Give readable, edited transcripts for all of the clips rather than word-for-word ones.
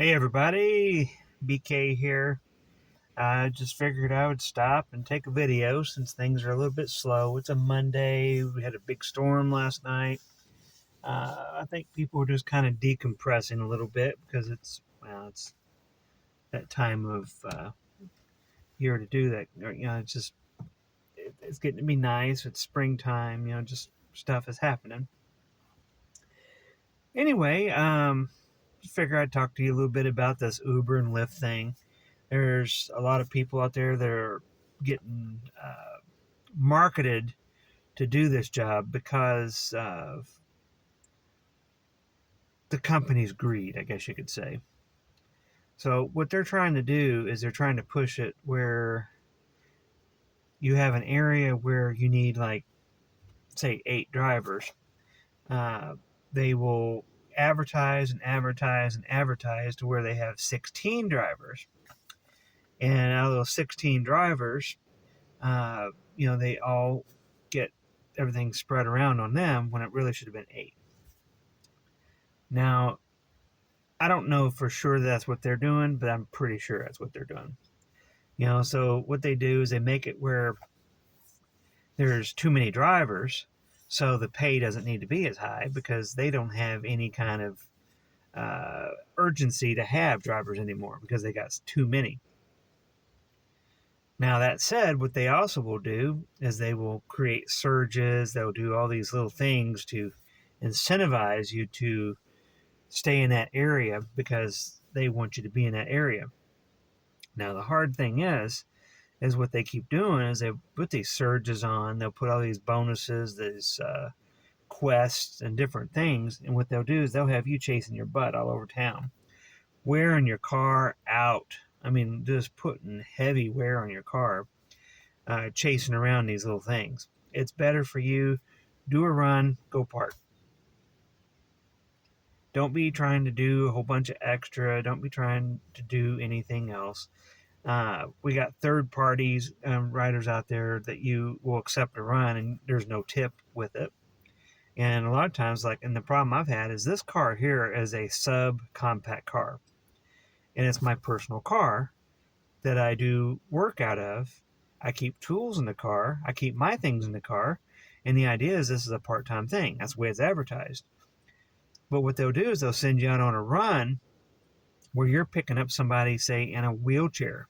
Hey everybody, BK here. I just figured I would stop and take a video since things are a little bit slow. It's a Monday. We had a big storm last night. I think people are just kind of decompressing a little bit because it's that time of year to do that. It's just it's getting to be nice. It's springtime. Just stuff is happening. Anyway, just figure I'd talk to you a little bit about this Uber and Lyft thing. There's a lot of people out there that are getting marketed to do this job because of the company's greed, I guess you could say. So what they're trying to do is they're trying to push it where you have an area where you need, like, say, 8 drivers. Uh, they will advertise and advertise and advertise to where they have 16 drivers. And out of those 16 drivers, they all get everything spread around on them when it really should have been 8. Now, I don't know for sure that's what they're doing, but I'm pretty sure that's what they're doing. So what they do is they make it where there's too many drivers, so the pay doesn't need to be as high because they don't have any kind of urgency to have drivers anymore because they got too many. Now, that said, what they also will do is they will create surges. They'll do all these little things to incentivize you to stay in that area because they want you to be in that area. Now, the hard thing is what they keep doing is they put these surges on. They'll put all these bonuses, these quests and different things. And what they'll do is they'll have you chasing your butt all over town, wearing your car out. I mean, just putting heavy wear on your car, chasing around these little things. It's better for you. Do a run, go park. Don't be trying to do a whole bunch of extra. Don't be trying to do anything else. We got third parties, riders out there that you will accept a run and there's no tip with it. And a lot of times, and the problem I've had is this car here is a sub-compact car. And it's my personal car that I do work out of. I keep tools in the car. I keep my things in the car. And the idea is this is a part-time thing. That's the way it's advertised. But what they'll do is they'll send you out on a run where you're picking up somebody, say, in a wheelchair.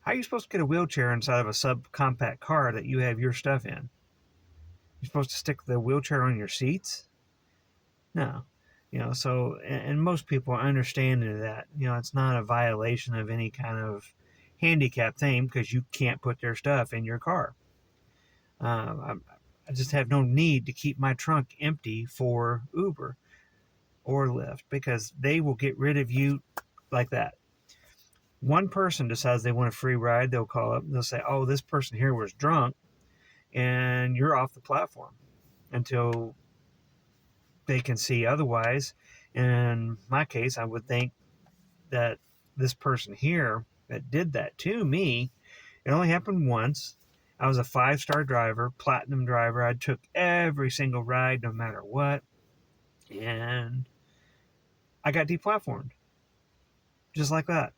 How are you supposed to get a wheelchair inside of a subcompact car that you have your stuff in? You're supposed to stick the wheelchair on your seats? No. And most people are understanding of that. It's not a violation of any kind of handicap thing because you can't put their stuff in your car. I just have no need to keep my trunk empty for Uber or Lyft because they will get rid of you like that. One person decides they want a free ride, they'll call up and they'll say, oh, this person here was drunk, and you're off the platform until they can see otherwise. In my case, I would think that this person here that did that to me, it only happened once. I was a 5-star driver, platinum driver. I took every single ride no matter what. And I got deplatformed. Just like that.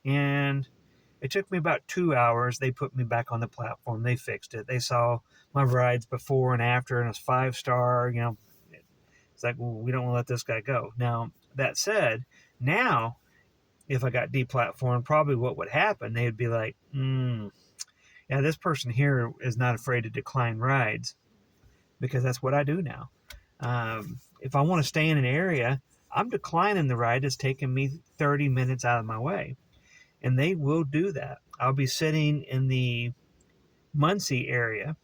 And it took me about 2 hours. They put me back on the platform. They fixed it. They saw my rides before and after, and it's 5-star. It's like, well, we don't want to let this guy go. Now, that said, now, if I got deplatformed, probably what would happen, they would be like, yeah, this person here is not afraid to decline rides because that's what I do now. If I want to stay in an area, I'm declining the ride that's taking me 30 minutes out of my way. And they will do that. I'll be sitting in the Muncie area,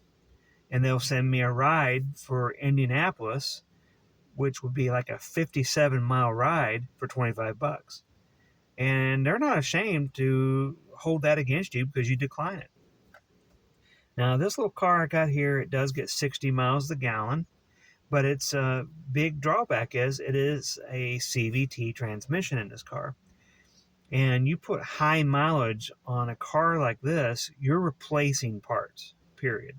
and they'll send me a ride for Indianapolis, which would be like a 57-mile ride for $25. And they're not ashamed to hold that against you because you decline it. Now, this little car I got here, it does get 60 miles a gallon, but its big drawback is it is a CVT transmission in this car. And you put high mileage on a car like this, you're replacing parts, period.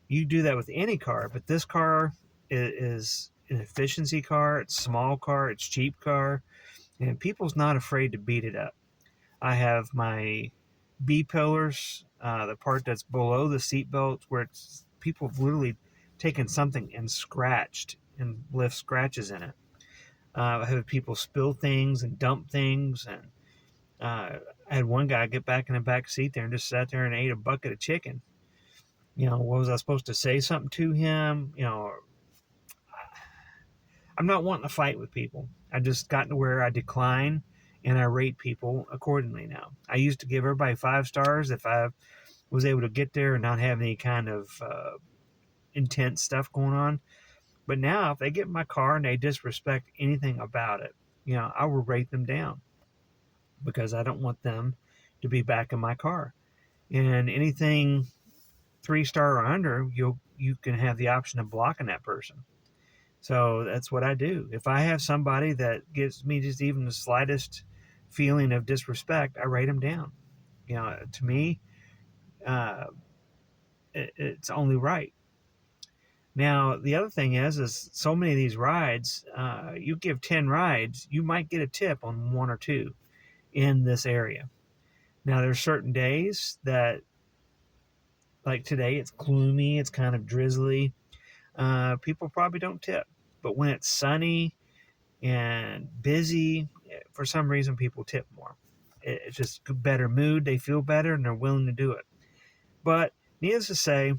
You do that with any car, but this car is an efficiency car, it's a small car, it's a cheap car. And people's not afraid to beat it up. I have my B pillars, the part that's below the seat belt, where people have literally taken something and scratched and left scratches in it. I have people spill things and dump things, and I had one guy get back in the back seat there and just sat there and ate a bucket of chicken. What was I supposed to say something to him? I'm not wanting to fight with people. I just gotten to where I decline and I rate people accordingly now. I used to give everybody 5 stars if I was able to get there and not have any kind of intense stuff going on. But now, if they get in my car and they disrespect anything about it, I will rate them down because I don't want them to be back in my car. And anything 3 star or under, you can have the option of blocking that person. So that's what I do. If I have somebody that gives me just even the slightest feeling of disrespect, I rate them down. To me, uh, it's only right. Now, the other thing is so many of these rides, you give 10 rides, you might get a tip on 1 or 2 in this area. Now, there's certain days that, like today, it's gloomy, it's kind of drizzly. People probably don't tip. But when it's sunny and busy, for some reason, people tip more. It's just a better mood, they feel better, and they're willing to do it. But needless to say,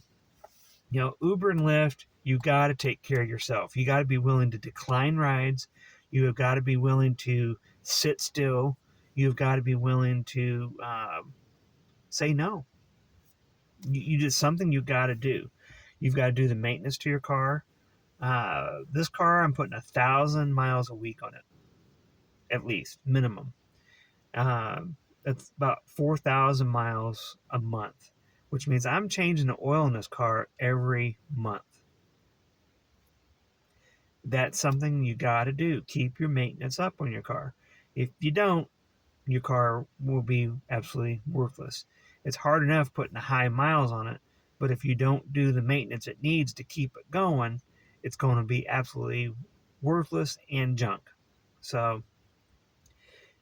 Uber and Lyft, you got to take care of yourself. You got to be willing to decline rides. You have got to be willing to sit still. You've got to be willing to say no. You just something you got to do. You've got to do the maintenance to your car. This car, I'm putting 1,000 miles a week on it, at least minimum. That's about 4,000 miles a month, which means I'm changing the oil in this car every month. That's something you got to do. Keep your maintenance up on your car. If you don't, your car will be absolutely worthless. It's hard enough putting high miles on it, but if you don't do the maintenance it needs to keep it going, it's going to be absolutely worthless and junk. So,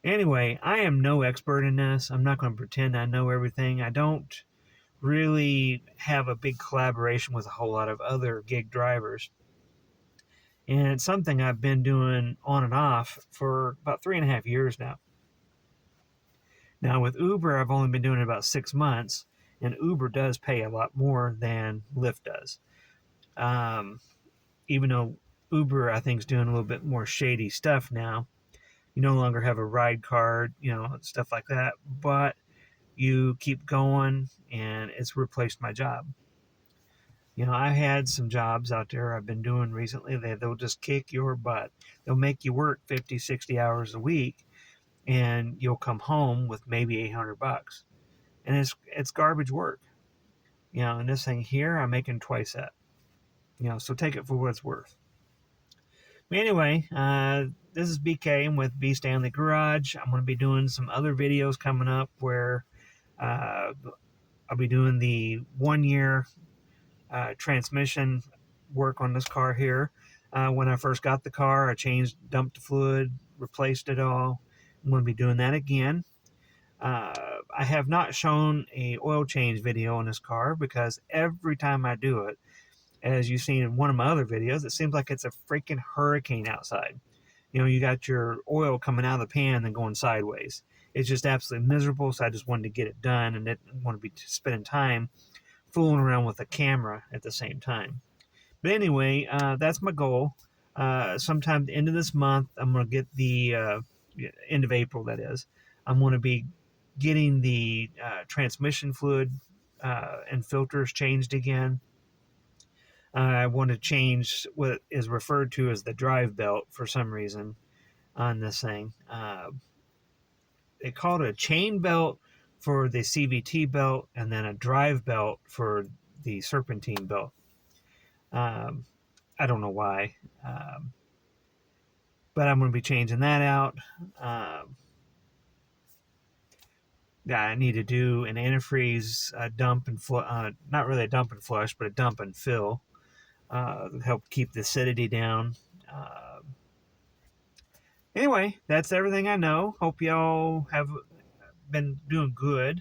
anyway, I am no expert in this. I'm not going to pretend I know everything. I don't really have a big collaboration with a whole lot of other gig drivers. And it's something I've been doing on and off for about 3.5 years now. Now, with Uber, I've only been doing it about 6 months, and Uber does pay a lot more than Lyft does. Even though Uber, I think, is doing a little bit more shady stuff now. You no longer have a ride card, stuff like that, but you keep going, and it's replaced my job. I had some jobs out there I've been doing recently. They'll just kick your butt. They'll make you work 50, 60 hours a week, and you'll come home with maybe $800. And it's garbage work. And this thing here, I'm making twice that. So take it for what it's worth. But anyway, this is BK. I'm with B Stanley Garage. I'm going to be doing some other videos coming up where I'll be doing the 1-year transmission work on this car here. When I first got the car, I dumped the fluid, replaced it all. I'm going to be doing that again. I have not shown a oil change video on this car because every time I do it, as you've seen in one of my other videos, it seems like it's a freaking hurricane outside. You got your oil coming out of the pan and going sideways. It's just absolutely miserable, so I just wanted to get it done and didn't want to be spending time fooling around with a camera at the same time. But anyway, that's my goal. Sometime at the end of this month, I'm going to get the end of April, that is. I'm going to be getting the transmission fluid and filters changed again. I want to change what is referred to as the drive belt for some reason on this thing. They call it a chain belt for the CVT belt and then a drive belt for the serpentine belt. I don't know why, but I'm going to be changing that out. I need to do an antifreeze dump and not really a dump and flush, but a dump and fill. Help keep the acidity down. Anyway, that's everything I know. Hope y'all have been doing good.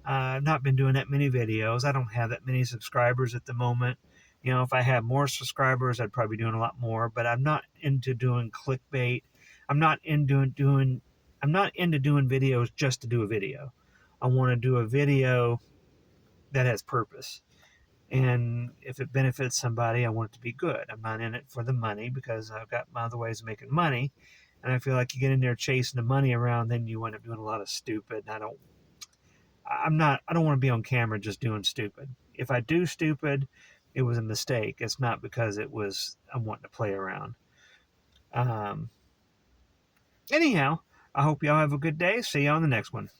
I've not been doing that many videos. I don't have that many subscribers at the moment. You know, if I had more subscribers, I'd probably be doing a lot more. But I'm not into doing clickbait. I'm not into doing videos just to do a video. I want to do a video that has purpose. And if it benefits somebody, I want it to be good. I'm not in it for the money because I've got my other ways of making money. And I feel like you get in there chasing the money around, then you end up doing a lot of stupid. And I don't want to be on camera just doing stupid. If I do stupid, it was a mistake. It's not because I'm wanting to play around. Um, Anyhow, I hope y'all have a good day. See you on the next one.